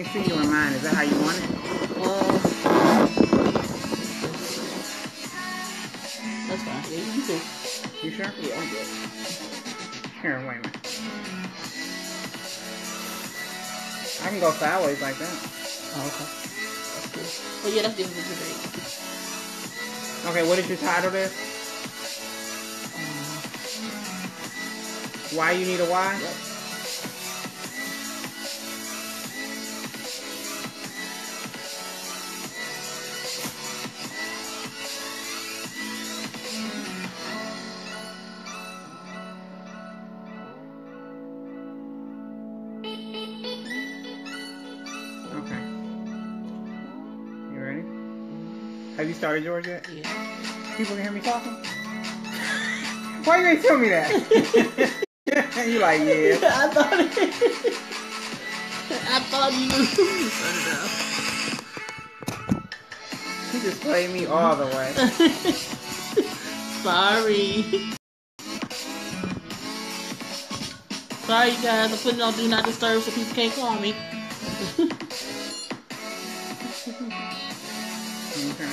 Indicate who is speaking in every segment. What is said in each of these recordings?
Speaker 1: can't see you in mine. Is that how you want it?
Speaker 2: That's fine. Yeah, you too.
Speaker 1: You sure?
Speaker 2: Yeah, I'm good.
Speaker 1: Here, wait a minute. I can go sideways like that.
Speaker 2: Oh, okay. That's good. Well, yeah, that's different than today.
Speaker 1: Okay, what did you title this? Why you need a why?
Speaker 2: Yep.
Speaker 1: Okay. You ready? Have you started yours yet?
Speaker 2: Yeah.
Speaker 1: People can hear me talking? Why you ain't tell me that? You like, yeah.
Speaker 2: I thought you knew.
Speaker 1: She just played me all the way.
Speaker 2: Sorry. Sorry, you guys. I'm putting on Do Not Disturb so people can't call me.
Speaker 1: Okay.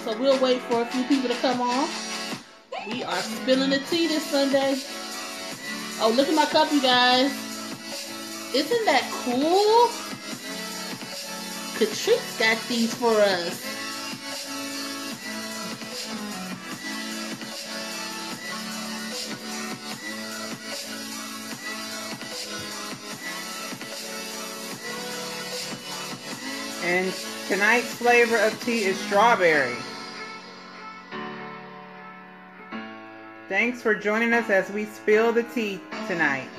Speaker 2: So we'll wait for a few people to come on. We are spilling the tea this Sunday. Oh, look at my cup, you guys. Isn't that cool? Katrice got these for us.
Speaker 1: And tonight's flavor of tea is strawberry. Thanks for joining us as we spill the tea tonight.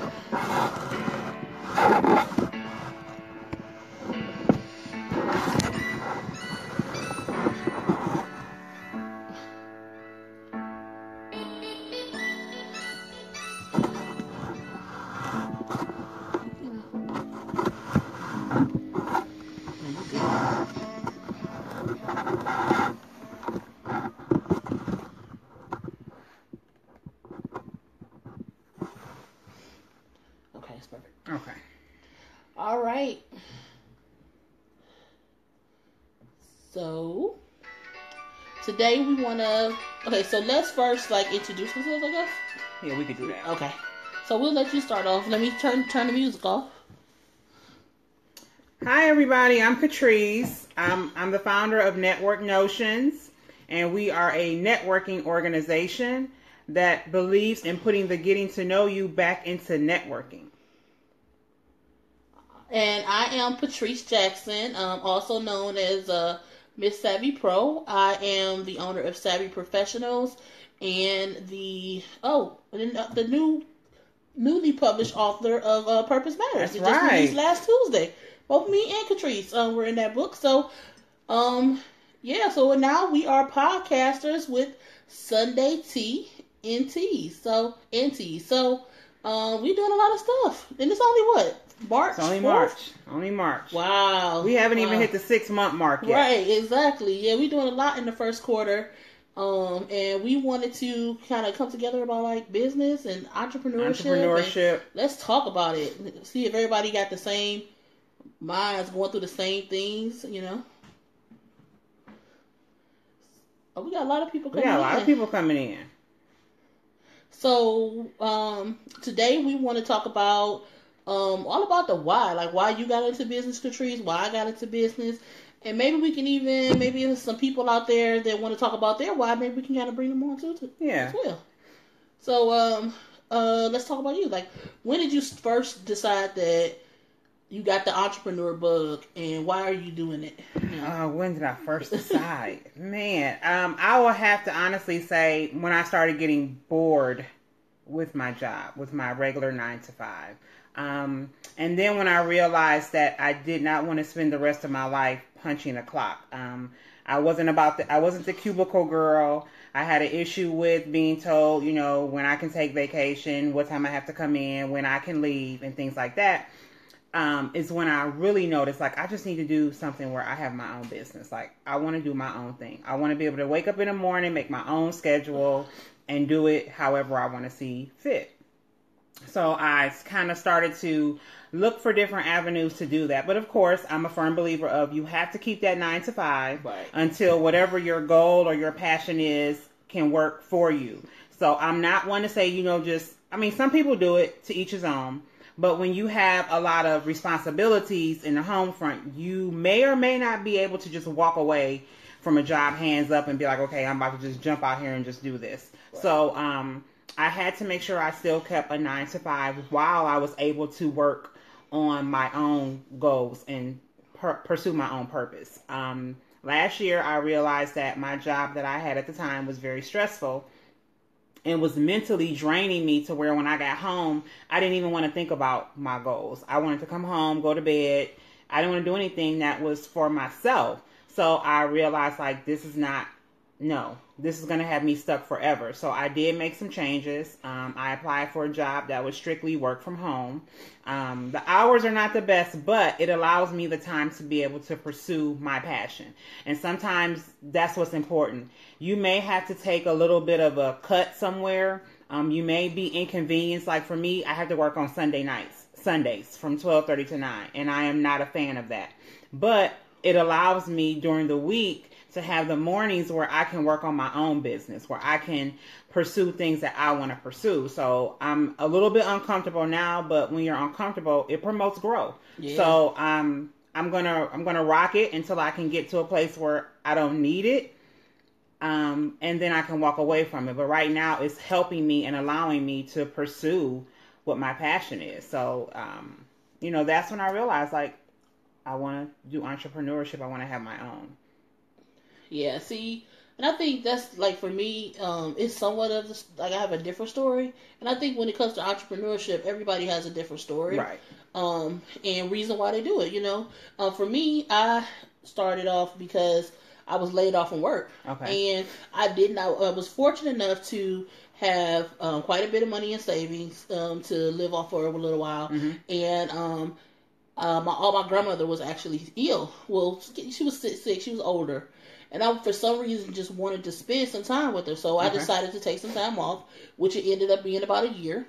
Speaker 2: Okay, it's perfect.
Speaker 1: Okay.
Speaker 2: All right. So today we want to. Okay, so let's first introduce ourselves, I guess.
Speaker 1: Yeah, we could do that.
Speaker 2: Okay. So we'll let you start off. Let me turn the music off.
Speaker 1: Hi, everybody. I'm Katrice. I'm the founder of Network Notions, and we are a networking organization that believes in putting the getting to know you back into networking.
Speaker 2: And I am Patrice Jackson, also known as Miss Savvy Pro. I am the owner of Savvy Professionals and the newly published author of Purpose Matters.
Speaker 1: That's
Speaker 2: It just
Speaker 1: right.
Speaker 2: released last Tuesday. Both me and Katrice were in that book. So, so now we are podcasters with Sunday Tea and Teas. So, we're doing a lot of stuff. And it's only what? March?
Speaker 1: It's only
Speaker 2: 4th?
Speaker 1: March. Only March.
Speaker 2: Wow.
Speaker 1: We haven't even hit the 6-month mark yet.
Speaker 2: Right, exactly. Yeah, we're doing a lot in the first quarter. And we wanted to kind of come together about business and entrepreneurship. And let's talk about it. See if everybody got the same minds, going through the same things, Oh, we got a lot of people coming in. So, today we want to talk about all about the why. Why you got into business, Katrice, why I got into business. And maybe we can maybe there's some people out there that want to talk about their why. Maybe we can kind of bring them on too as well. So, let's talk about you. When did you first decide that you got the entrepreneur bug, and why are you doing it?
Speaker 1: When did I first decide? Man, I will have to honestly say when I started getting bored with my job, with my regular 9 to 5. And then when I realized that I did not want to spend the rest of my life punching a clock. I wasn't the cubicle girl. I had an issue with being told, when I can take vacation, what time I have to come in, when I can leave, and things like that. is when I really noticed, like, I just need to do something where I have my own business. Like, I want to do my own thing. I want to be able to wake up in the morning, make my own schedule, and do it however I want to see fit. So I kind of started to look for different avenues to do that. But of course, I'm a firm believer of you have to keep that 9 to 5 until whatever your goal or your passion is can work for you. So I'm not one to say, some people do it, to each his own. But when you have a lot of responsibilities in the home front, you may or may not be able to just walk away from a job hands up and be like, okay, I'm about to just jump out here and just do this. Right. So I had to make sure I still kept a 9 to 5 while I was able to work on my own goals and pursue my own purpose. Last year, I realized that my job that I had at the time was very stressful and was mentally draining me to where when I got home, I didn't even want to think about my goals. I wanted to come home, go to bed. I didn't want to do anything that was for myself. So I realized, like, this is going to have me stuck forever. So I did make some changes. I applied for a job that was strictly work from home. The hours are not the best, but it allows me the time to be able to pursue my passion. And sometimes that's what's important. You may have to take a little bit of a cut somewhere. You may be inconvenienced. Like for me, I have to work on Sundays from 12:30 to 9. And I am not a fan of that. But it allows me during the week to have the mornings where I can work on my own business, where I can pursue things that I want to pursue. So I'm a little bit uncomfortable now, but when you're uncomfortable, it promotes growth. Yeah. So I'm gonna rock it until I can get to a place where I don't need it, and then I can walk away from it. But right now, it's helping me and allowing me to pursue what my passion is. So that's when I realized, like, I want to do entrepreneurship. I want to have my own.
Speaker 2: Yeah, see, and I think that's, like, for me, it's somewhat of this, like, I have a different story, and I think when it comes to entrepreneurship, everybody has a different story,
Speaker 1: right?
Speaker 2: And reason why they do it, for me, I started off because I was laid off from work,
Speaker 1: okay,
Speaker 2: and I was fortunate enough to have quite a bit of money in savings to live off for a little while,
Speaker 1: mm-hmm.
Speaker 2: And my grandmother was actually ill. Well, she was sick. She was older. And I, for some reason, just wanted to spend some time with her. So I decided to take some time off, which it ended up being about a year.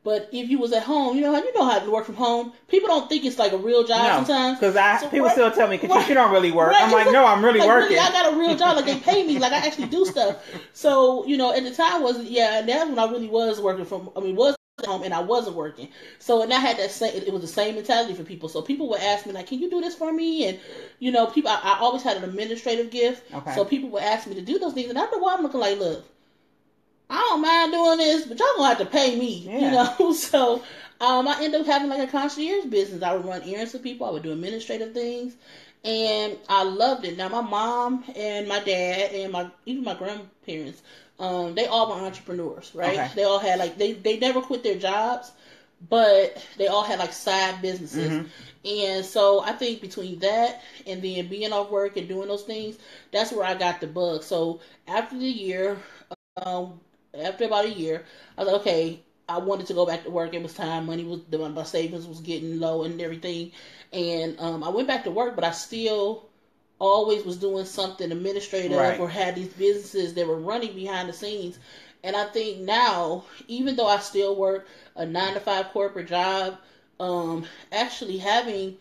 Speaker 2: But if you was at home, you know how to work from home. People don't think it's like a real job sometimes.
Speaker 1: Because people still tell me, Katrice, you don't really work. Right, I'm like, no, I'm really working.
Speaker 2: Really, I got a real job. Like, they pay me. Like, I actually do stuff. So, at the time that's when I really was working was at home and I wasn't working. So, and I had it was the same mentality for people. So people would ask me, like, can you do this for me? And, people, I always had an administrative gift.
Speaker 1: Okay.
Speaker 2: So people would ask me to do those things. And after a while, I'm looking like, look, I don't mind doing this, but y'all gonna have to pay me, So I ended up having like a concierge business. I would run errands for people. I would do administrative things, and I loved it. Now my mom and my dad and even my grandparents, they all were entrepreneurs, right?
Speaker 1: Okay.
Speaker 2: They all had they never quit their jobs, but they all had like side businesses.
Speaker 1: Mm-hmm.
Speaker 2: And so I think between that and then being off work and doing those things, that's where I got the bug. So after about a year, I was like, okay, I wanted to go back to work. It was time. My savings was getting low and everything. And I went back to work, but I still always was doing something administrative, right, or had these businesses that were running behind the scenes. And I think now, even though I still work a 9-to-5 corporate job, actually having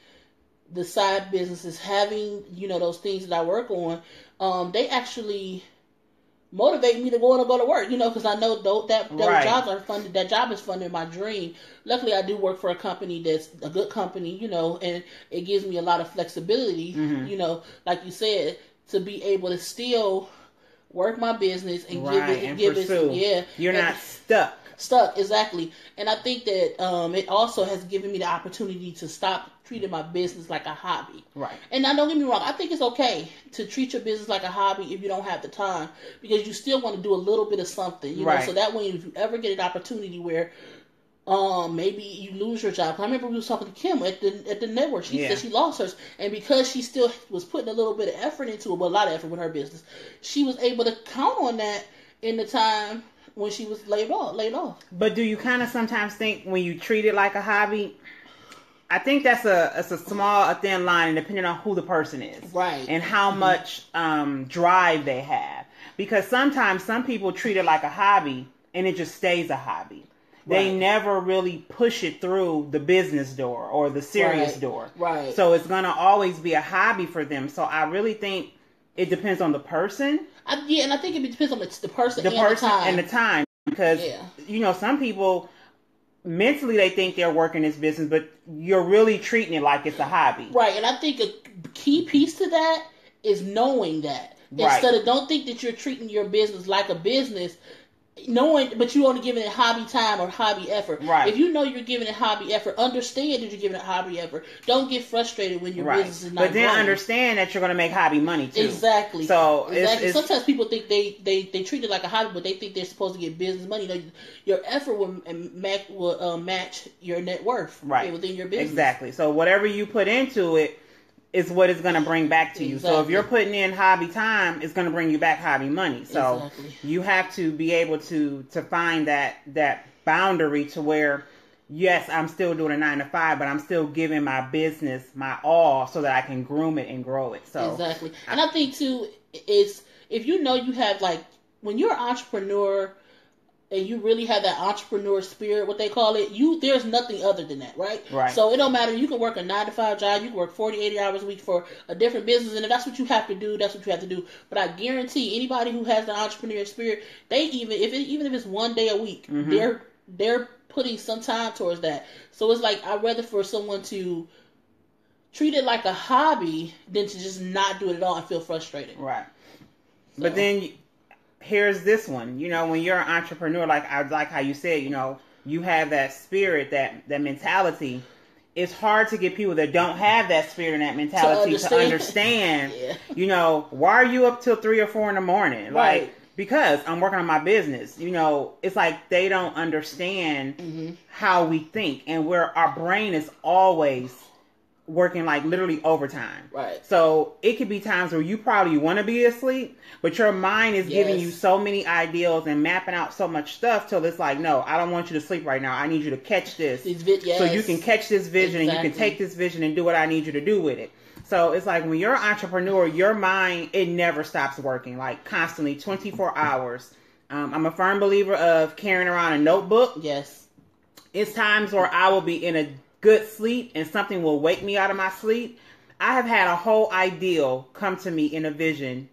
Speaker 2: the side businesses, having, those things that I work on, they actually motivate me to go to work, because I know that
Speaker 1: right,
Speaker 2: jobs are funded. That job is funding my dream. Luckily, I do work for a company that's a good company, and it gives me a lot of flexibility,
Speaker 1: mm-hmm,
Speaker 2: like you said, to be able to still work my business and
Speaker 1: right,
Speaker 2: give
Speaker 1: pursue.
Speaker 2: it.
Speaker 1: You're not stuck.
Speaker 2: Stuck, exactly. And I think that it also has given me the opportunity to stop treating my business like a hobby.
Speaker 1: Right.
Speaker 2: And now, don't get me wrong, I think it's okay to treat your business like a hobby if you don't have the time, because you still want to do a little bit of something, you
Speaker 1: right,
Speaker 2: know. So that way, if you ever get an opportunity where maybe you lose your job. I remember we was talking to Kim at the network. She said she lost hers, and because she still was putting a little bit of effort into it, well, a lot of effort with her business, she was able to count on that in the time when she was laid off.
Speaker 1: But do you kind of sometimes think when you treat it like a hobby? I think that's a small, a thin line, and depending on who the person is,
Speaker 2: right,
Speaker 1: and how much drive they have. Because sometimes some people treat it like a hobby, and it just stays a hobby. They never really push it through the business door or the serious door.
Speaker 2: Right.
Speaker 1: So it's gonna always be a hobby for them. So I really think it depends on the person.
Speaker 2: And I think it depends on the person
Speaker 1: and the time. Because some people mentally they think they're working this business, but you're really treating it like it's a hobby.
Speaker 2: Right. And I think a key piece to that is knowing that. Instead of don't think that you're treating your business like a business, knowing, but you only giving it hobby time or hobby effort.
Speaker 1: Right.
Speaker 2: If you know you're giving it hobby effort, understand that you're giving it hobby effort. Don't get frustrated when your business is not
Speaker 1: But then
Speaker 2: growing.
Speaker 1: Understand that you're going to make hobby money too.
Speaker 2: Exactly.
Speaker 1: So
Speaker 2: It's sometimes people think they treat it like a hobby, but they think they're supposed to get business money. Your effort will match your net worth within your business.
Speaker 1: Exactly. So whatever you put into it is what it's going to bring back to you. So if you're putting in hobby time, it's going to bring you back hobby money. So you have to be able to find that boundary to where, yes, I'm still doing a 9 to 5, but I'm still giving my business my all so that I can groom it and grow it. So
Speaker 2: exactly. And I think too is if you know you have when you're an entrepreneur and you really have that entrepreneur spirit, what they call it, there's nothing other than that, right?
Speaker 1: Right.
Speaker 2: So it don't matter. You can work a 9 to 5 job. You can work 40, 80 hours a week for a different business. And if that's what you have to do, that's what you have to do. But I guarantee anybody who has the entrepreneur spirit, they even if it's one day a week, they're putting some time towards that. So it's like, I'd rather for someone to treat it like a hobby than to just not do it at all and feel frustrated.
Speaker 1: Right. So. But then here's this one, when you're an entrepreneur, like how you said, you have that spirit, that mentality. It's hard to get people that don't have that spirit and that mentality to understand, why are you up till 3 or 4 in the morning?
Speaker 2: Right.
Speaker 1: Like, because I'm working on my business, it's like they don't understand how we think, and where our brain is always working like literally overtime.
Speaker 2: Right.
Speaker 1: So it could be times where you probably want to be asleep, but your mind is giving you so many ideas and mapping out so much stuff till it's like, no, I don't want you to sleep right now. I need you to catch this. So you can catch this vision and you can take this vision and do what I need you to do with it. So it's like when you're an entrepreneur, your mind, it never stops working, like constantly, 24 hours. I'm a firm believer of carrying around a notebook.
Speaker 2: Yes.
Speaker 1: It's times where I will be in a good sleep and something will wake me out of my sleep. I have had a whole ideal come to me in a vision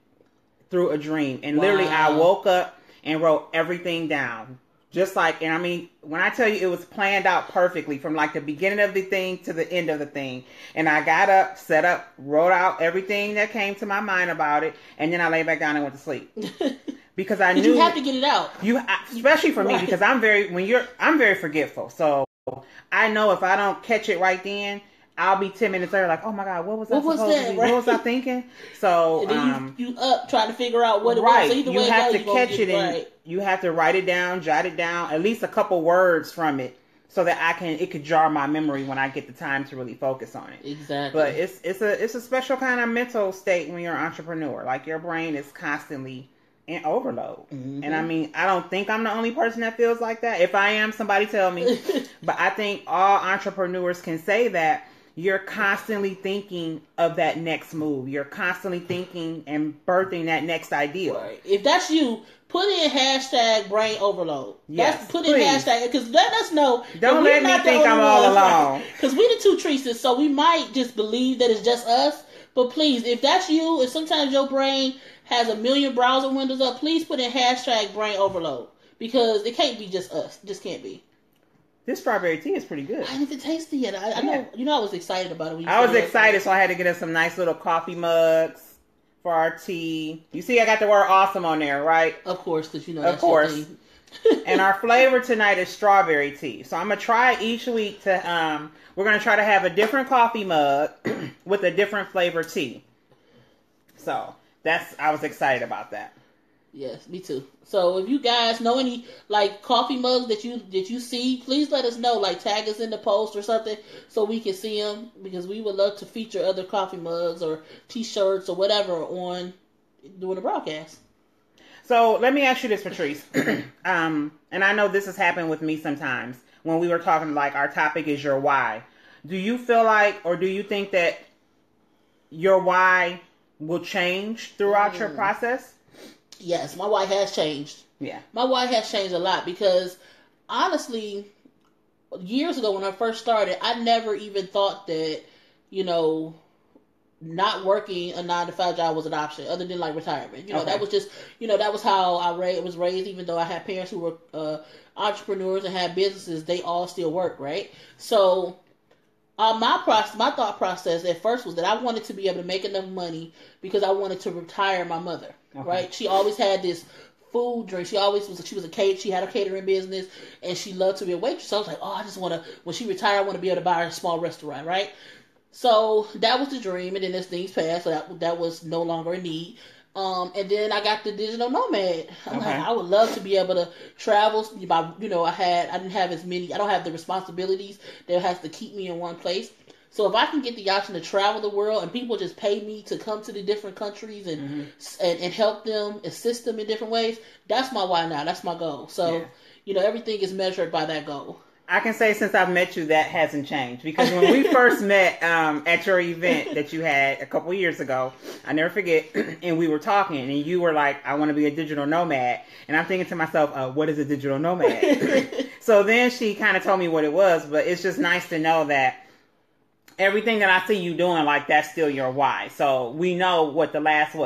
Speaker 1: through a dream. And literally I woke up and wrote everything down. Just like, and I mean, when I tell you it was planned out perfectly from like the beginning of the thing to the end of the thing. And I got up, set up, wrote out everything that came to my mind about it. And then I lay back down and went to sleep. Because I knew
Speaker 2: you have to get it out.
Speaker 1: Especially for me, because I'm very forgetful. So I know if I don't catch it right then, I'll be 10 minutes later like, oh my God, what was I supposed to be? What was I thinking? So
Speaker 2: and then you up trying to figure out what it was. So either
Speaker 1: you
Speaker 2: way
Speaker 1: have to catch it and you have to write it down, jot it down, at least a couple words from it, so that it could jar my memory when I get the time to really focus on it.
Speaker 2: Exactly.
Speaker 1: But it's a special kind of mental state when you're an entrepreneur. Like your brain is constantly in overload. And I mean, I don't think I'm the only person that feels like that. If I am, somebody tell me. But I think all entrepreneurs can say that you're constantly thinking of that next move. You're constantly thinking and birthing that next idea.
Speaker 2: Right. If that's you, put in hashtag brain overload.
Speaker 1: Yes,
Speaker 2: put in hashtag, because let us know.
Speaker 1: Don't let me think I'm all alone.
Speaker 2: Because we the two Treases, so we might just believe that it's just us. But please, if that's you, and sometimes your brain has a million browser windows up, please put in hashtag brain overload. Because it can't be just us. It just can't be.
Speaker 1: This strawberry tea is pretty good.
Speaker 2: I haven't tasted it yet. I know, I was excited about it. When
Speaker 1: I was excited, so I had to get us some nice little coffee mugs for our tea. You see, I got the word awesome on there, right?
Speaker 2: Of course, because
Speaker 1: that's your thing. And our flavor tonight is strawberry tea. So I'm going to try each week to, we're going to try to have a different coffee mug with a different flavor tea. So I was excited about that.
Speaker 2: Yes, me too. So if you guys know any coffee mugs that you see, please let us know. Tag us in the post or something so we can see them, because we would love to feature other coffee mugs or T-shirts or whatever during the broadcast.
Speaker 1: So let me ask you this, Patrice. And I know this has happened with me sometimes when we were talking, like our topic is your why. Do you feel like, or do you think that your why will change throughout your process?
Speaker 2: Yes, my why has changed.
Speaker 1: Yeah.
Speaker 2: My why has changed a lot because honestly, years ago when I first started, I never even thought that, not working a 9-to-5 job was an option other than like retirement. That was just, that was how I was raised. Even though I had parents who were entrepreneurs and had businesses, they all still work, right? So my thought process at first was that I wanted to be able to make enough money because I wanted to retire my mother, right? She always had this food drink. She had a catering business and she loved to be a waitress. So I was like, I just want to, when she retired, I want to be able to buy her a small restaurant, right? So that was the dream, and then as things passed, so that was no longer a need. And then I got the digital nomad. I'm like, I would love to be able to travel. I don't have the responsibilities that has to keep me in one place. So if I can get the option to travel the world and people just pay me to come to the different countries and help them, assist them in different ways, that's my why now. That's my goal. So, everything is measured by that goal.
Speaker 1: I can say since I've met you, that hasn't changed. Because when we first met at your event that you had a couple years ago, I never forget, and we were talking, and you were like, I want to be a digital nomad. And I'm thinking to myself, what is a digital nomad? So then she kind of told me what it was, but it's just nice to know that everything that I see you doing, like, that's still your why. So we know what the last,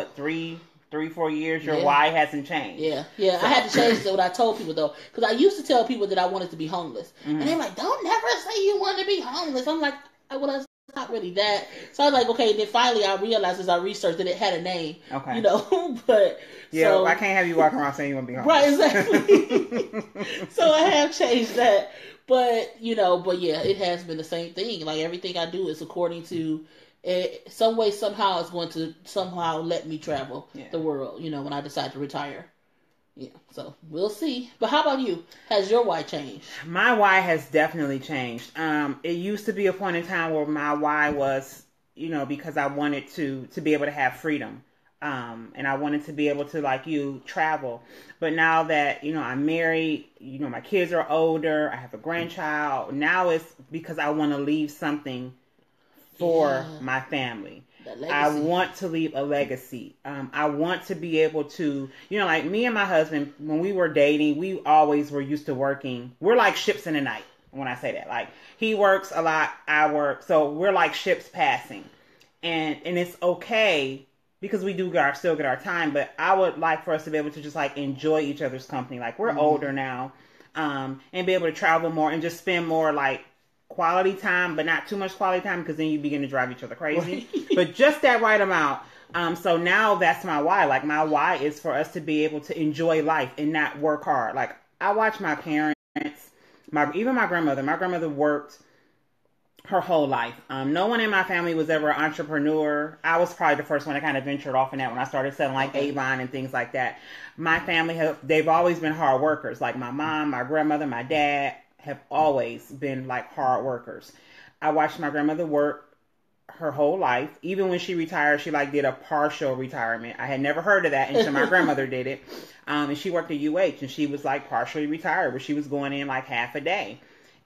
Speaker 1: 3-4 years, your why hasn't changed.
Speaker 2: Yeah. So. I had to change what I told people, though. Because I used to tell people that I wanted to be homeless. And they're like, don't never say you want to be homeless. I'm like, well, it's not really that. So I was like, okay. And then finally I realized as I researched that it had a name. Okay. But...
Speaker 1: Yeah, so, I can't have you walking around saying you want to be homeless.
Speaker 2: Right, exactly. So I have changed that. But yeah, it has been the same thing. Like, everything I do is according to... some way, somehow, it's going to somehow let me travel the world, when I decide to retire. Yeah, so we'll see. But how about you? Has your why changed?
Speaker 1: My why has definitely changed. It used to be a point in time where my why was, because I wanted to be able to have freedom. And I wanted to be able to, like you, travel. But now that, I'm married, my kids are older, I have a grandchild. Now it's because I want to leave something for my family. I want to leave a legacy. I want to be able to, like me and my husband, when we were dating, we always were used to working. We're like ships in the night when I say that. Like, he works a lot, I work. So we're like ships passing. And it's okay because we do still get our time. But I would like for us to be able to just like enjoy each other's company. Like, we're older now, and be able to travel more and just spend more like quality time, but not too much quality time because then you begin to drive each other crazy. But just that right amount. So now that's my why. Like, my why is for us to be able to enjoy life and not work hard. Like, I watch my parents, even my grandmother. My grandmother worked her whole life. No one in my family was ever an entrepreneur. I was probably the first one that kind of ventured off in that when I started selling like Avon and things like that. My family, they've always been hard workers. Like, my mom, my grandmother, my dad have always been like hard workers. I watched my grandmother work her whole life. Even when she retired, she like did a partial retirement. I had never heard of that until my grandmother did it. And she worked at UH and she was like partially retired, where she was going in like half a day.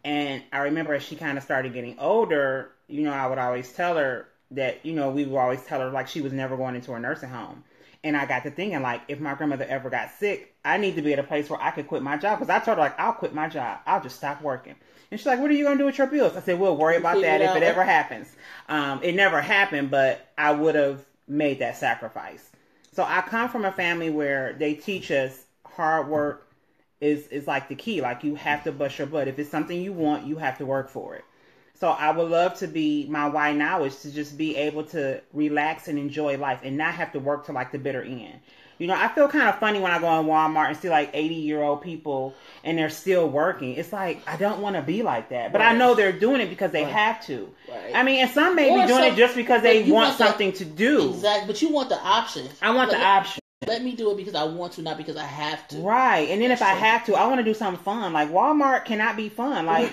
Speaker 1: And I remember as she kind of started getting older, I would always tell her that, we would always tell her like she was never going into a nursing home. And I got to thinking, like, if my grandmother ever got sick, I need to be at a place where I could quit my job. Because I told her, like, I'll quit my job. I'll just stop working. And she's like, what are you going to do with your bills? I said, we'll worry about that if it ever happens. It never happened, but I would have made that sacrifice. So I come from a family where they teach us hard work is like the key. Like, you have to bust your butt. If it's something you want, you have to work for it. So I would love to be, my why now is to just be able to relax and enjoy life and not have to work to like the bitter end. I feel kind of funny when I go in Walmart and see like 80-year-old people and they're still working. It's like, I don't want to be like that. But I know they're doing it because they have to. Right. I mean, and some may be doing it just because they want something to do.
Speaker 2: Exactly. But you want the option.
Speaker 1: I want the option.
Speaker 2: Let me do it because I want to, not because I have to.
Speaker 1: Right. And then if I have to, I want to do something fun. Like, Walmart cannot be fun. Like...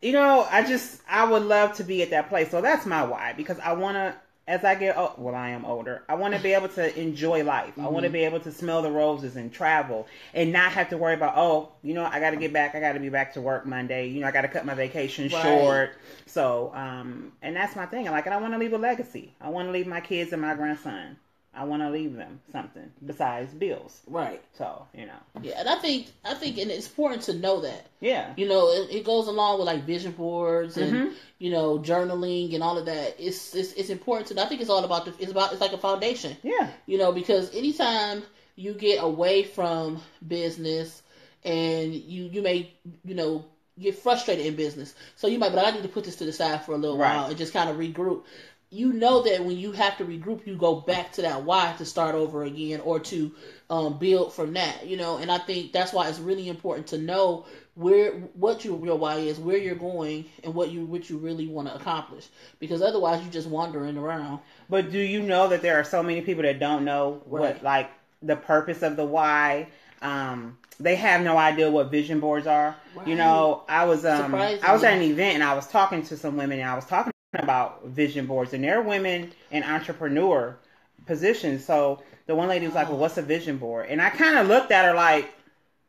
Speaker 1: I would love to be at that place. So that's my why, because I want to as I get I am older. I want to be able to enjoy life. I want to be able to smell the roses and travel and not have to worry about, I got to get back. I got to be back to work Monday. I got to cut my vacation short. So, and that's my thing. Like, and I want to leave a legacy. I want to leave my kids and my grandson. I want to leave them something besides bills.
Speaker 2: Right.
Speaker 1: So,
Speaker 2: Yeah, and I think and it's important to know that.
Speaker 1: Yeah.
Speaker 2: It goes along with like vision boards and, journaling and all of that. It's important to know. I think it's all about it's like a foundation.
Speaker 1: Yeah.
Speaker 2: Because anytime you get away from business and you may, get frustrated in business. So you might be like, I need to put this to the side for a little while and just kind of regroup. You know that when you have to regroup, you go back to that why to start over again or to build from that, and I think that's why it's really important to know what your real why is, where you're going, and what you really want to accomplish, because otherwise you're just wandering around.
Speaker 1: But do you know that there are so many people that don't know what, like, the purpose of the why? They have no idea what vision boards are. Right. I was at an event and I was talking to some women and I was talking about vision boards, and they're women in entrepreneur positions. So the one lady was like, well, what's a vision board? And I kind of looked at her like,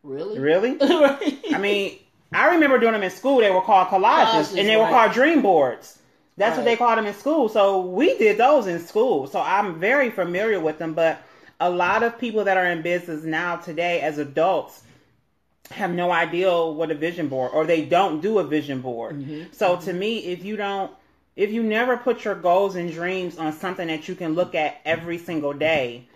Speaker 1: really? Right. I mean, I remember doing them in school. They were called collages and they were called dream boards. That's what they called them in school. So we did those in school. So I'm very familiar with them. But a lot of people that are in business now today as adults have no idea what a vision board, or they don't do a vision board. Mm-hmm. So to me, if you never put your goals and dreams on something that you can look at every single day,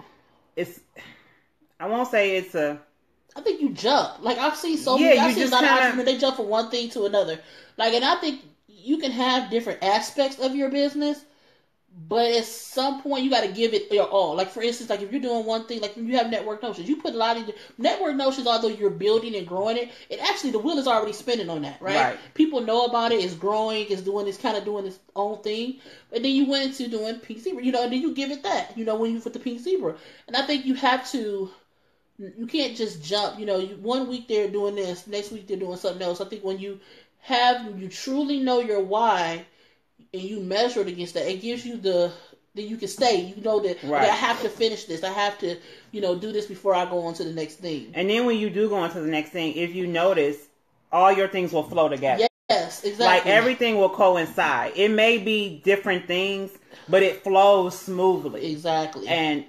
Speaker 1: I won't say it's
Speaker 2: I think you jump. Like, I've seen so many, I've seen a lot of entrepreneurs, they jump from one thing to another. Like, and I think you can have different aspects of your business, but at some point you got to give it your all. Like, for instance, like if you're doing one thing, like when you have network notions, you put a lot of network notions, although you're building and growing it actually, the wheel is already spinning on that, right? People know about it, it's growing, it's doing its own thing. And then you went into doing Pink Zebra, and then you give it that, when you put the Pink Zebra. And I think you can't just jump, one week they're doing this, next week they're doing something else. I think when you truly know your why, and you measure it against that, it gives you then you can stay. That okay, I have to finish this. I have to, do this before I go on to the next thing.
Speaker 1: And then when you do go on to the next thing, if you notice, all your things will flow together.
Speaker 2: Yes, exactly.
Speaker 1: Like, everything will coincide. It may be different things, but it flows smoothly.
Speaker 2: Exactly.
Speaker 1: And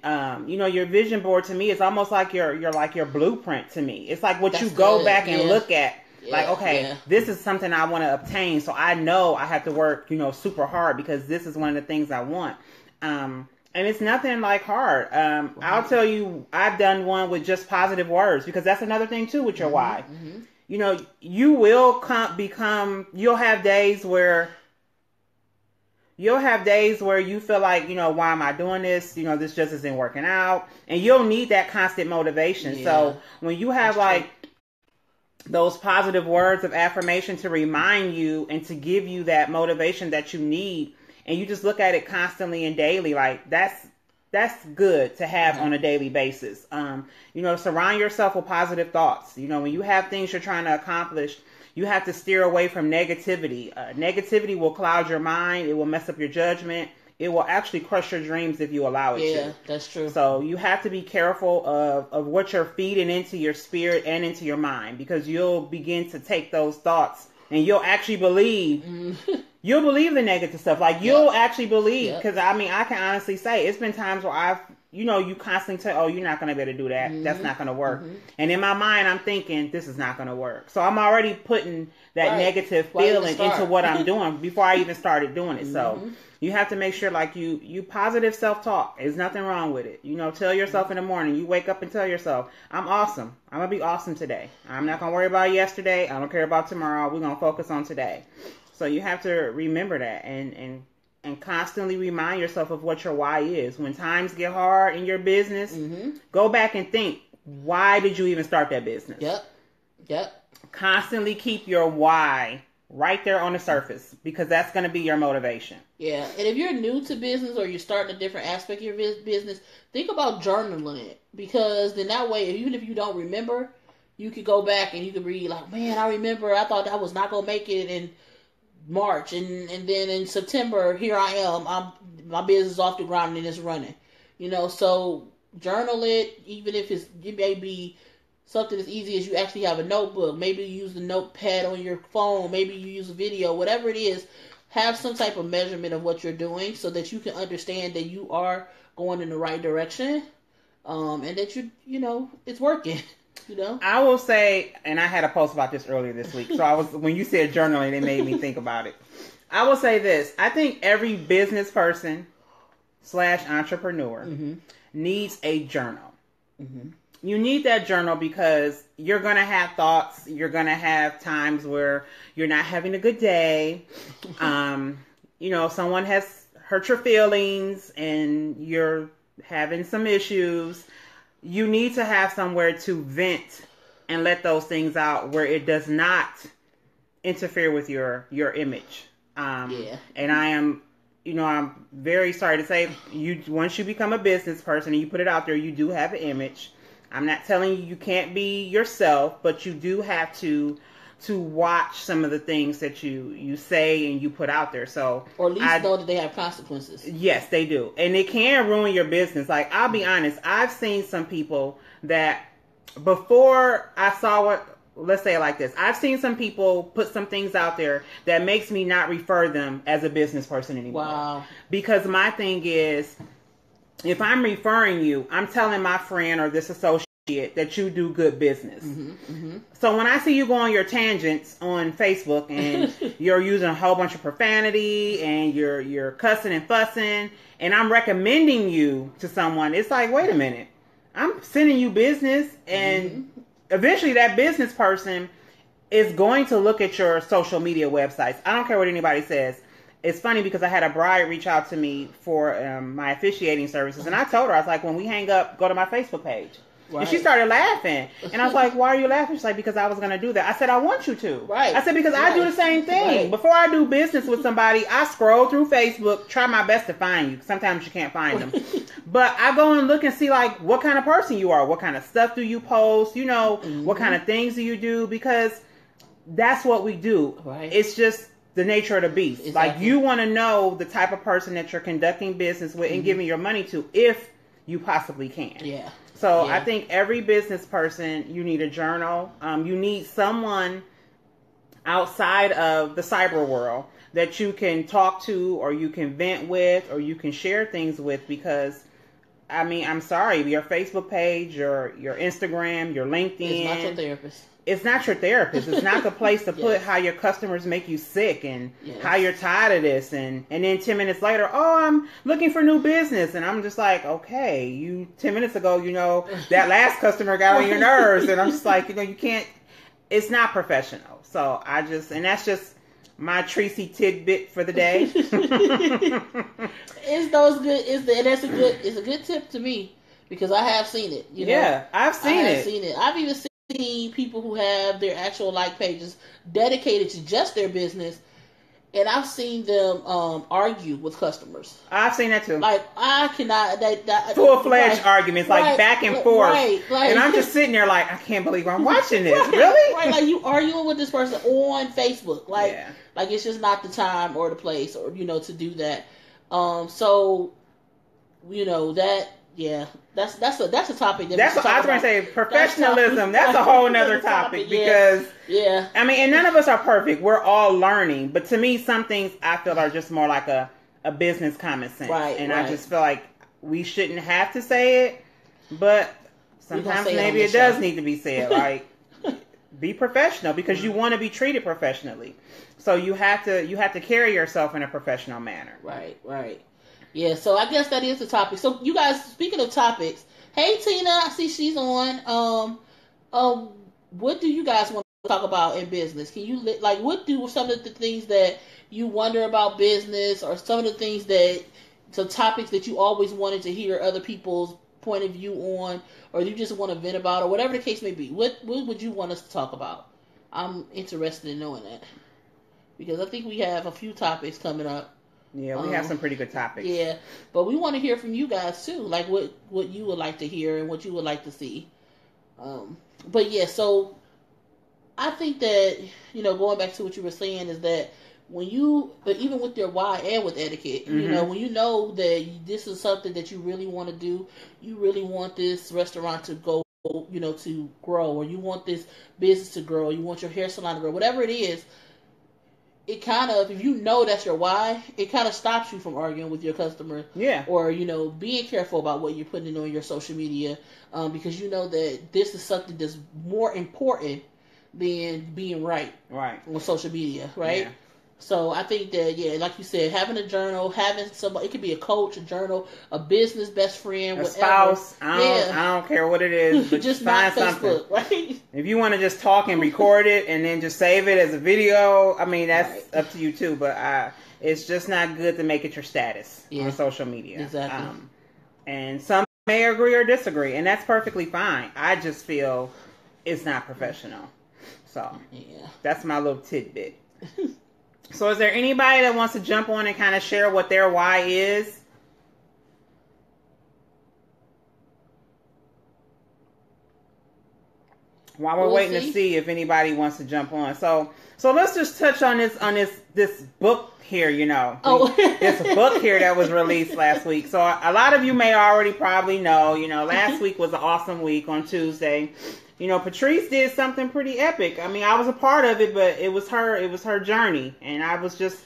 Speaker 1: your vision board to me is almost like your blueprint to me. It's like what you go back and look at. Like, okay, this is something I want to obtain, so I know I have to work, super hard, because this is one of the things I want. And it's nothing like hard. I'll tell you, I've done one with just positive words, because that's another thing too with your why. Mm-hmm. You will you'll have days where you feel like, why am I doing this? This just isn't working out, and you'll need that constant motivation. Yeah. So when you have those positive words of affirmation to remind you and to give you that motivation that you need, and you just look at it constantly and daily, like that's good to have on a daily basis. Surround yourself with positive thoughts. When you have things you're trying to accomplish, you have to steer away from negativity. Negativity will cloud your mind. It will mess up your judgment. It will actually crush your dreams if you allow it to.
Speaker 2: Yeah, that's true.
Speaker 1: So you have to be careful of what you're feeding into your spirit and into your mind, because you'll begin to take those thoughts and you'll actually believe. You'll believe the negative stuff. Like, you'll actually believe. Because, I can honestly say, it's been times where you constantly say, oh, you're not going to be able to do that. Mm-hmm. That's not going to work. Mm-hmm. And in my mind, I'm thinking, this is not going to work. So I'm already putting that negative feeling into what I'm doing before I even started doing it. Mm-hmm. So you have to make sure, like, you positive self-talk. There's nothing wrong with it. Tell yourself in the morning, you wake up and tell yourself, I'm awesome. I'm going to be awesome today. I'm not going to worry about yesterday. I don't care about tomorrow. We're going to focus on today. So you have to remember that and constantly remind yourself of what your why is. When times get hard in your business, go back and think, why did you even start that business?
Speaker 2: Yep.
Speaker 1: Constantly keep your why right there on the surface, because that's going to be your motivation.
Speaker 2: Yeah, and if you're new to business or you're starting a different aspect of your business, think about journaling it, because then that way, even if you don't remember, you could go back and you could read like, man, I remember I thought I was not going to make it, and March, and then in September, here I am. My business is off the ground and it's running. So journal it, even if it may be something as easy as you actually have a notebook. Maybe you use the notepad on your phone. Maybe you use a video. Whatever it is, have some type of measurement of what you're doing so that you can understand that you are going in the right direction, and that it's working.
Speaker 1: I will say, and I had a post about this earlier this week. So when you said journaling, it made me think about it. I will say this: I think every business person / entrepreneur needs a journal. Mm-hmm. You need that journal because you're going to have thoughts. You're going to have times where you're not having a good day. Someone has hurt your feelings and you're having some issues. You need to have somewhere to vent and let those things out where it does not interfere with your image. And I'm very sorry to say, once you become a business person and you put it out there, you do have an image. I'm not telling you can't be yourself, but you do have to watch some of the things that you say and you put out there. So,
Speaker 2: or at least know that they have consequences.
Speaker 1: Yes, they do. And it can ruin your business. Like, I'll be honest, I've seen some people that before I saw let's say it like this. I've seen some people put some things out there that makes me not refer them as a business person anymore.
Speaker 2: Wow.
Speaker 1: Because my thing is, if I'm referring you, I'm telling my friend or this associate that you do good business. Mm-hmm, mm-hmm. So when I see you go on your tangents on Facebook and you're using a whole bunch of profanity and you're cussing and fussing, and I'm recommending you to someone, it's like, wait a minute, I'm sending you business, and eventually that business person is going to look at your social media websites. I don't care what anybody says. It's funny because I had a bride reach out to me for my officiating services, and I told her, I was like, when we hang up, go to my Facebook page. Right. And she started laughing. And I was like, why are you laughing? She's like, because I was going to do that. I said, I want you to.
Speaker 2: Right.
Speaker 1: I said, because I do the same thing. Right. Before I do business with somebody, I scroll through Facebook, try my best to find you. Sometimes you can't find them. But I go and look and see, like, what kind of person you are. What kind of stuff do you post? What kind of things do you do? Because that's what we do. Right. It's just the nature of the beast. Exactly. Like, you want to know the type of person that you're conducting business with and giving your money to, if you possibly can.
Speaker 2: Yeah.
Speaker 1: So I think every business person, you need a journal. You need someone outside of the cyber world that you can talk to, or you can vent with, or you can share things with, because, I mean, I'm sorry, your Facebook page, your Instagram, your LinkedIn.
Speaker 2: It's not your therapist.
Speaker 1: It's not your therapist. It's not the place to put how your customers make you sick and how you're tired of this. And then 10 minutes later, oh, I'm looking for new business. And I'm just like, okay, 10 minutes ago, that last customer got on your nerves. And I'm just like, you can't, it's not professional. So and that's just my Tracy tidbit for the day.
Speaker 2: It's a good tip to me, because I have seen it.
Speaker 1: Yeah, I've seen it.
Speaker 2: I've even seen people who have their actual pages dedicated to just their business, and I've seen them argue with customers.
Speaker 1: I've seen that too.
Speaker 2: Like, I cannot that
Speaker 1: full-fledged arguments, back and forth, and I'm just sitting there like, I can't believe I'm watching this. Really?
Speaker 2: Right? Like, you arguing with this person on Facebook? Like it's just not the time or the place, or to do that. So that. Yeah, that's a topic.
Speaker 1: That's what I was going to say. Professionalism. That's a whole nother topic, because I mean, and none of us are perfect. We're all learning. But to me, some things I feel are just more like a business common sense, and I just feel like we shouldn't have to say it, but sometimes maybe it does need to be said. Like, be professional, because you want to be treated professionally. So you have to carry yourself in a professional manner.
Speaker 2: Right. Yeah, so I guess that is the topic. So, you guys, speaking of topics, hey, Tina, I see she's on. What do you guys want to talk about in business? Can you, what do some of the things that you wonder about business, or some of the topics that you always wanted to hear other people's point of view on, or you just want to vent about, or whatever the case may be? What would you want us to talk about? I'm interested in knowing that, because I think we have a few topics coming up.
Speaker 1: Yeah, we have some pretty good topics. Yeah,
Speaker 2: but we want to hear from you guys too, like what you would like to hear and what you would like to see. But yeah, so I think that, going back to what you were saying, is that but even with your why and with etiquette, you know, when you know that this is something that you really want to do, you really want this restaurant to go, you know, to grow, or you want this business to grow, or you want your hair salon to grow, whatever it is, it kind of, if you know that's your why, it kind of stops you from arguing with your customer.
Speaker 1: Yeah.
Speaker 2: Or, you know, being careful about what you're putting on your social media, because you know that this is something that's more important than being right on social media, right?
Speaker 1: Yeah.
Speaker 2: So I think that, yeah, like you said, having a journal, having somebody, it could be a coach, a journal, a business best friend,
Speaker 1: a
Speaker 2: whatever.
Speaker 1: Spouse. I don't care what it is, but
Speaker 2: just
Speaker 1: find
Speaker 2: not Facebook,
Speaker 1: something.
Speaker 2: Right?
Speaker 1: If you want to just talk and record it and then just save it as a video, I mean, that's up to you too. But it's just not good to make it your status on social media.
Speaker 2: Exactly.
Speaker 1: And some may agree or disagree, and that's perfectly fine. I just feel it's not professional. So that's my little tidbit. So is there anybody that wants to jump on and kind of share what their why is? While we're waiting to see if anybody wants to jump on. So let's just touch on this book here, you know. This book here that was released last week. So a lot of you may already probably know, you know, last week was an awesome week on Tuesday. You know, Patrice did something pretty epic. I mean, I was a part of it, but it was her journey, and I was just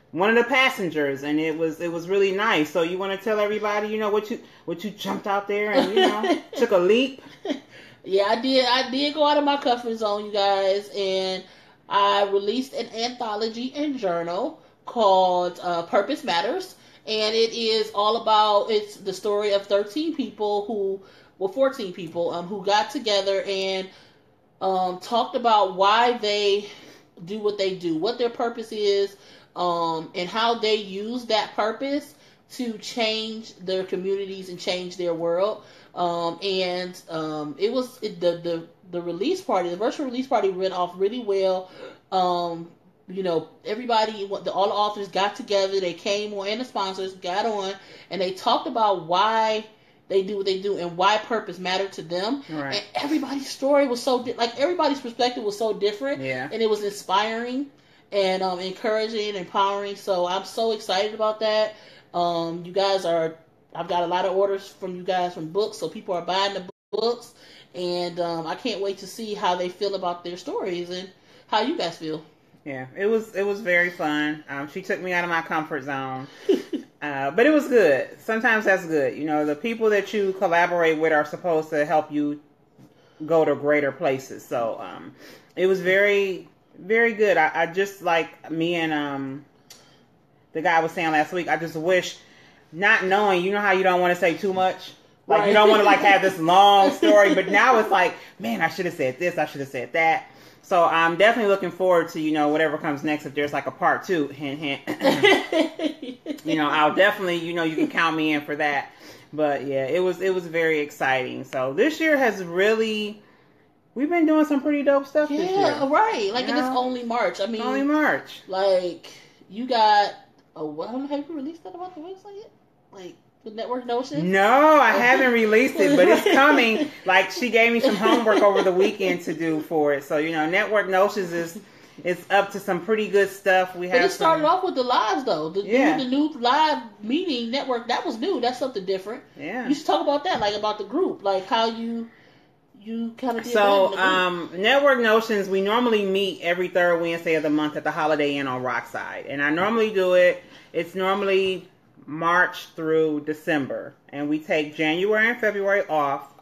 Speaker 1: one of the passengers, and it was really nice. So you want to tell everybody, you know, what you jumped out there and, you know, took a leap?
Speaker 2: Yeah, I did go out of my comfort zone, you guys, and I released an anthology and journal called Purpose Matters, and it is all about, it's the story of 14 people who got together and talked about why they do what they do, what their purpose is, and how they use that purpose to change their communities and change their world. It was the release party, the virtual release party went off really well. You know, everybody, all the authors got together, they came on, and the sponsors got on, and they talked about why they do what they do and why purpose mattered to them.
Speaker 1: Right.
Speaker 2: And everybody's story was so everybody's perspective was so different.
Speaker 1: Yeah.
Speaker 2: And it was inspiring and encouraging, empowering. So I'm so excited about that. You guys I've got a lot of orders from you guys from books, so people are buying the books, and I can't wait to see how they feel about their stories and how you guys feel.
Speaker 1: Yeah, it was very fun. She took me out of my comfort zone. But it was good. Sometimes that's good. You know, the people that you collaborate with are supposed to help you go to greater places. So it was very, very good. I just, like me and the guy was saying last week, I just wish, not knowing, you know how you don't want to say too much? Like, you don't want to, like, have this long story. But now it's like, man, I should have said this. I should have said that. So I'm definitely looking forward to, you know, whatever comes next. If there's like a part 2, hint, hint. You know, I'll definitely, you know, you can count me in for that. But yeah, it was very exciting. So this year has really, we've been doing some pretty dope stuff this year.
Speaker 2: Yeah, right. Like, and it's only March. I mean,
Speaker 1: only March.
Speaker 2: Like, you got, I don't know, have you released that about the website yet? Like, the Network Notions?
Speaker 1: No, I haven't released it, but it's coming. Like, she gave me some homework over the weekend to do for it. So, you know, Network Notions is up to some pretty good stuff. But
Speaker 2: it started off with the lives, though. The new live meeting network, that was new. That's something different.
Speaker 1: Yeah.
Speaker 2: You should talk about that, like about the group, like how you kind of did
Speaker 1: so,
Speaker 2: that in the group.
Speaker 1: Network Notions, we normally meet every third Wednesday of the month at the Holiday Inn on Rockside. And I normally do it. It's normally March through December, and we take January and February off.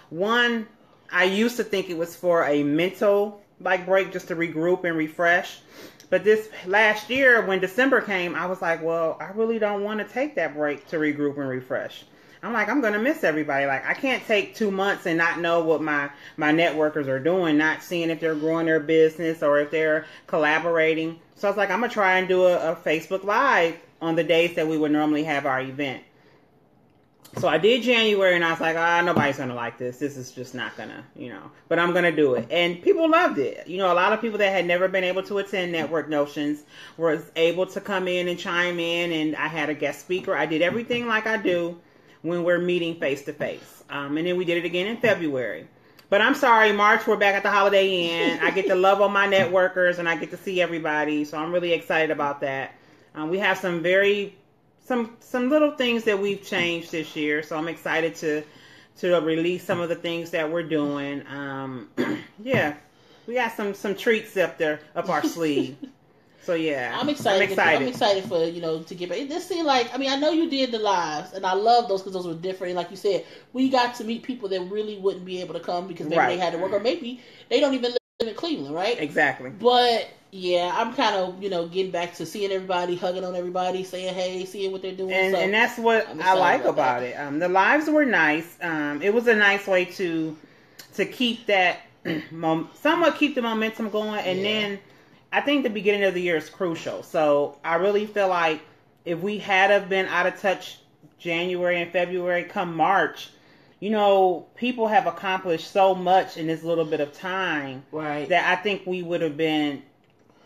Speaker 1: One, I used to think it was for a mental break, just to regroup and refresh. But this last year, when December came, I was like, well, I really don't want to take that break to regroup and refresh. I'm like, I'm going to miss everybody. Like, I can't take 2 months and not know what my networkers are doing, not seeing if they're growing their business or if they're collaborating. So I was like, I'm going to try and do a Facebook Live on the days that we would normally have our event. So I did January, and I was like, nobody's going to like this. This is just not going to, you know. But I'm going to do it. And people loved it. You know, a lot of people that had never been able to attend Network Notions was able to come in and chime in, and I had a guest speaker. I did everything like I do when we're meeting face-to-face. And then we did it again in February. But I'm sorry, March, we're back at the Holiday Inn. I get to love on my networkers, and I get to see everybody. So I'm really excited about that. We have some little things that we've changed this year. So I'm excited to release some of the things that we're doing. Yeah, we got some treats up our sleeve. So yeah,
Speaker 2: I'm excited. I'm excited for to get back. This seemed like I know you did the lives, and I love those because those were different. And like you said, we got to meet people that really wouldn't be able to come because maybe they had to work, or maybe they don't even live in Cleveland, right?
Speaker 1: Exactly.
Speaker 2: But yeah, I'm kind of getting back to seeing everybody, hugging on everybody, saying hey, seeing what they're doing,
Speaker 1: and that's what I like about it. The lives were nice. It was a nice way to keep that somewhat keep the momentum going, and then. I think the beginning of the year is crucial. So I really feel like if we had have been out of touch January and February, come March, people have accomplished so much in this little bit of time,
Speaker 2: right?
Speaker 1: That I think it would have been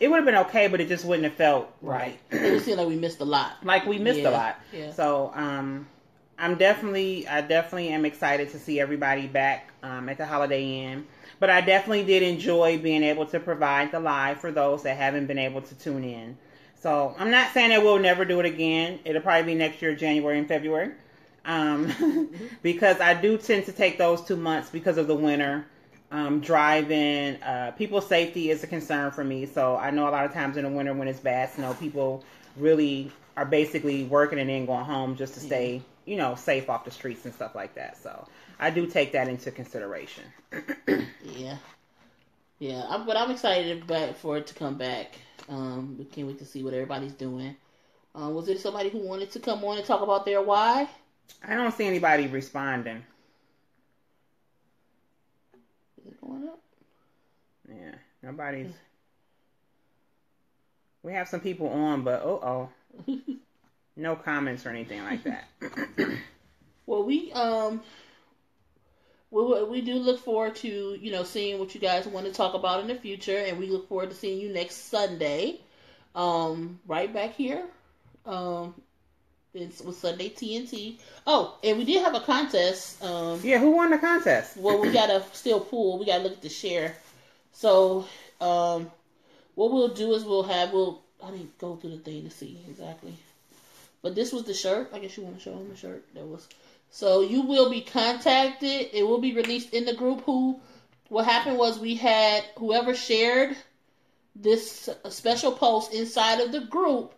Speaker 1: okay, but it just wouldn't have felt right.
Speaker 2: It would seem like we missed a lot.
Speaker 1: A lot.
Speaker 2: Yeah.
Speaker 1: So I definitely am excited to see everybody back at the Holiday Inn. But I definitely did enjoy being able to provide the live for those that haven't been able to tune in. So I'm not saying that we'll never do it again. It'll probably be next year, January and February. Because I do tend to take those 2 months because of the winter. Driving, people's safety is a concern for me. So I know a lot of times in the winter when it's bad snow, people really are basically working and then going home just to stay, safe off the streets and stuff like that. So I do take that into consideration.
Speaker 2: Yeah. But I'm excited for it to come back. We can't wait to see what everybody's doing. Was there somebody who wanted to come on and talk about their why?
Speaker 1: I don't see anybody responding.
Speaker 2: Is it going up?
Speaker 1: Yeah, nobody's. We have some people on, but no comments or anything like that.
Speaker 2: Well, we do look forward to seeing what you guys want to talk about in the future, and we look forward to seeing you next Sunday, right back here. It's with Sunday TNT. Oh, and we did have a contest.
Speaker 1: Who won the contest?
Speaker 2: Well, we gotta still pull. We gotta look at the share. So, what we'll do is I didn't go through the thing to see exactly. But this was the shirt. I guess you want to show them the shirt. So you will be contacted. It will be released in the group. What happened was we had whoever shared this special post inside of the group.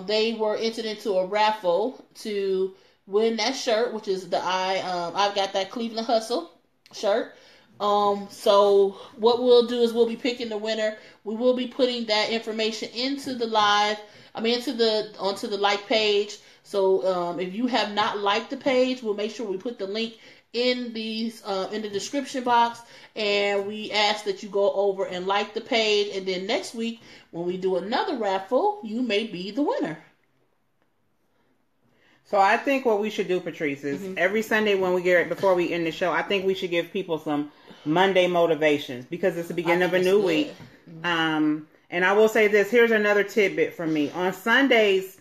Speaker 2: They were entered into a raffle to win that shirt, which is I've got that Cleveland Hustle shirt. So what we'll do is we'll be picking the winner. We will be putting that information into the onto the like page. So if you have not liked the page, we'll make sure we put the link in the description box, and we ask that you go over and like the page, and then next week when we do another raffle, you may be the winner.
Speaker 1: So I think what we should do, Patrice, is every Sunday before we end the show, I think we should give people some Monday motivations because it's the beginning of a new week. And I will say this, here's another tidbit from me. On Sundays,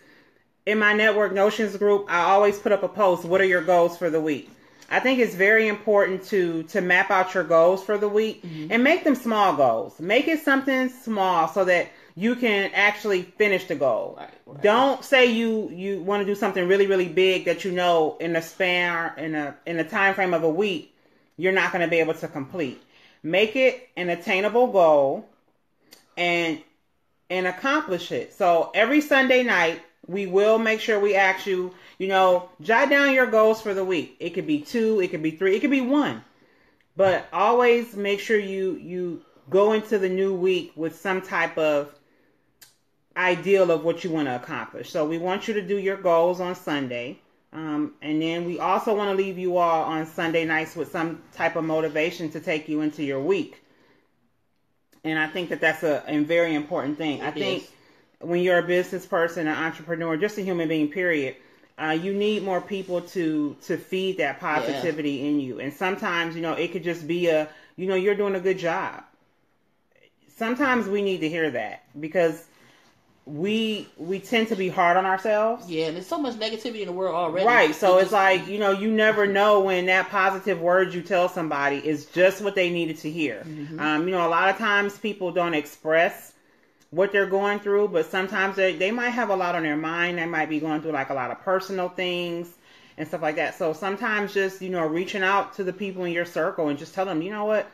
Speaker 1: in my Network Notions group, I always put up a post, what are your goals for the week? I think it's very important to map out your goals for the week and make them small goals. Make it something small so that you can actually finish the goal. Right. Don't say you want to do something really, really big that in a span in a time frame of a week you're not going to be able to complete. Make it an attainable goal and accomplish it. So every Sunday night we will make sure we ask you, jot down your goals for the week. It could be 2, it could be 3, it could be 1. But always make sure you go into the new week with some type of ideal of what you want to accomplish. So we want you to do your goals on Sunday. And then we also want to leave you all on Sunday nights with some type of motivation to take you into your week. And I think that that's a very important thing. I think when you're a business person, an entrepreneur, just a human being, period, you need more people to feed that positivity in you. And sometimes, it could just be you're doing a good job. Sometimes we need to hear that because we tend to be hard on ourselves.
Speaker 2: Yeah, and there's so much negativity in the world already.
Speaker 1: Right. So it's like, you never know when that positive word you tell somebody is just what they needed to hear. Mm-hmm. A lot of times people don't express what they're going through, but sometimes they might have a lot on their mind. They might be going through like a lot of personal things and stuff like that. So sometimes just, reaching out to the people in your circle and just tell them, you know what,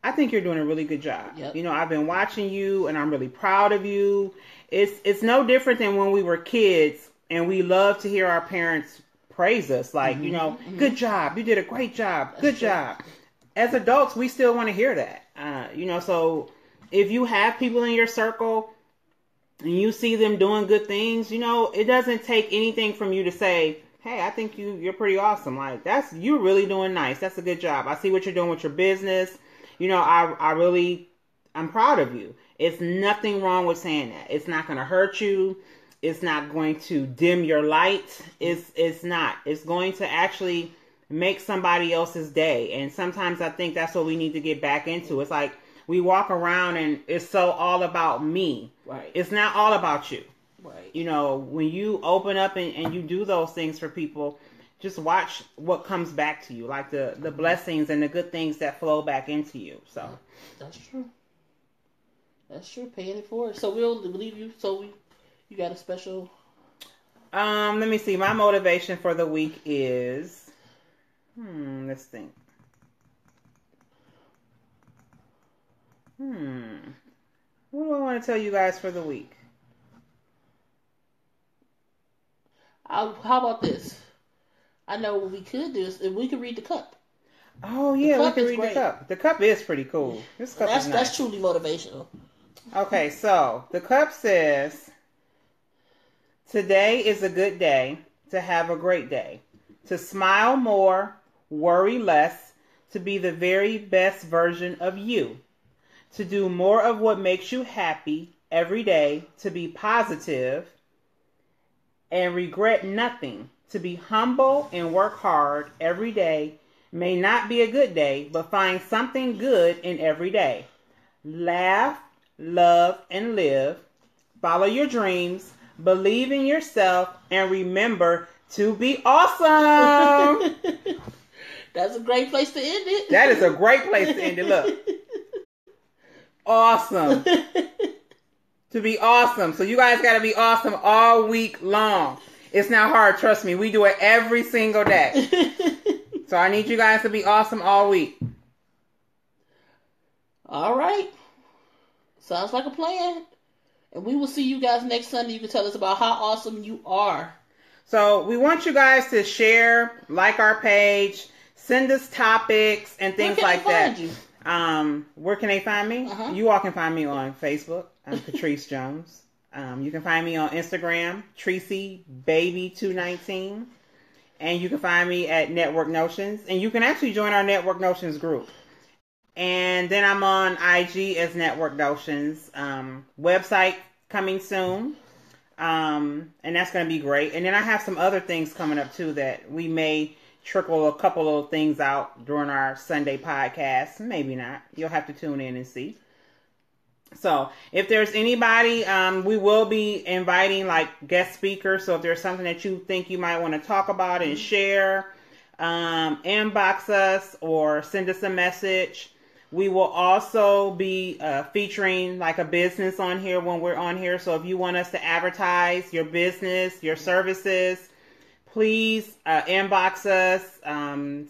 Speaker 1: I think you're doing a really good job.
Speaker 2: Yep.
Speaker 1: I've been watching you and I'm really proud of you. It's no different than when we were kids and we love to hear our parents praise us. Like, mm-hmm. Good job. You did a great job. That's good true. Job. As adults, we still want to hear that. So if you have people in your circle and you see them doing good things, it doesn't take anything from you to say, hey, I think you're pretty awesome. Like, you're really doing nice. That's a good job. I see what you're doing with your business. I'm proud of you. It's nothing wrong with saying that. It's not going to hurt you. It's not going to dim your light. It's not. It's going to actually make somebody else's day. And sometimes I think that's what we need to get back into. It's like we walk around and it's so all about me.
Speaker 2: Right.
Speaker 1: It's not all about you.
Speaker 2: Right.
Speaker 1: When you open up and you do those things for people, just watch what comes back to you, like the blessings and the good things that flow back into you. So
Speaker 2: that's true. That's true. Paying it forward. So we'll leave you. So you got a special.
Speaker 1: Let me see. My motivation for the week is. Let's think. What do I want to tell you guys for the week?
Speaker 2: How about this? I know what we could do is if we could read the cup.
Speaker 1: Oh yeah, we can read the cup. The cup is pretty cool. This cup is nice.
Speaker 2: That's truly motivational.
Speaker 1: Okay, so the cup says, today is a good day to have a great day, to smile more, worry less, to be the very best version of you, to do more of what makes you happy every day, to be positive and regret nothing, to be humble and work hard every day. May not be a good day, but find something good in every day. Laugh, love, and live. Follow your dreams. Believe in yourself. And remember to be awesome.
Speaker 2: That's a great place to end it.
Speaker 1: That is a great place to end it. Look. Awesome. To be awesome. So you guys got to be awesome all week long. It's not hard. Trust me. We do it every single day. So I need you guys to be awesome all week.
Speaker 2: All right. Sounds like a plan. And we will see you guys next Sunday. You can tell us about how awesome you are.
Speaker 1: So we want you guys to share, like our page, send us topics and things like that. Where can they find me? You all can find me on Facebook. I'm Katrice Jones. You can find me on Instagram, TreacyBaby219. And you can find me at Network Notions. And you can actually join our Network Notions group. And then I'm on IG as Network Notions. Website coming soon. And that's going to be great. And then I have some other things coming up too that we may trickle a couple of things out during our Sunday podcast. Maybe not. You'll have to tune in and see. So if there's anybody, we will be inviting like guest speakers. So if there's something that you think you might want to talk about and share, inbox us or send us a message. We will also be featuring like a business on here when we're on here. So if you want us to advertise your business, your services, please inbox us,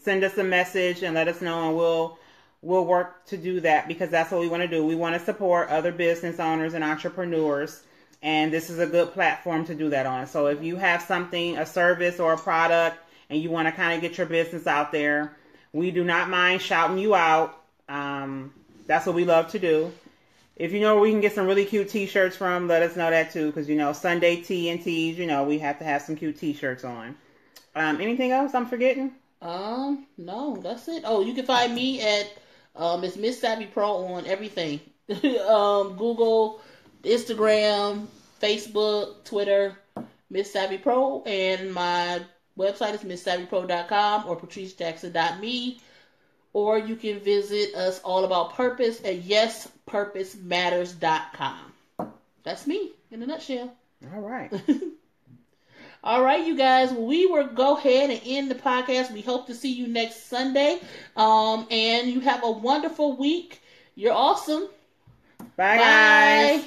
Speaker 1: send us a message and let us know, and we'll work to do that because that's what we want to do. We want to support other business owners and entrepreneurs, and this is a good platform to do that on. So if you have something, a service or a product, and you want to kind of get your business out there, we do not mind shouting you out. That's what we love to do. If you know where we can get some really cute t-shirts from, let us know that too, because Sunday tea and teas, we have to have some cute t-shirts on. Anything else I'm forgetting?
Speaker 2: No, that's it. Oh, you can find me at it's Miss Savvy Pro on everything. Google, Instagram, Facebook, Twitter, Miss Savvy Pro, and my website is MissSavvyPro.com or PatriceJackson.me. Or you can visit us all about purpose at YesPurposeMatters.com. That's me in a nutshell.
Speaker 1: All right.
Speaker 2: All right, you guys. We will go ahead and end the podcast. We hope to see you next Sunday. And you have a wonderful week. You're awesome.
Speaker 1: Bye, guys.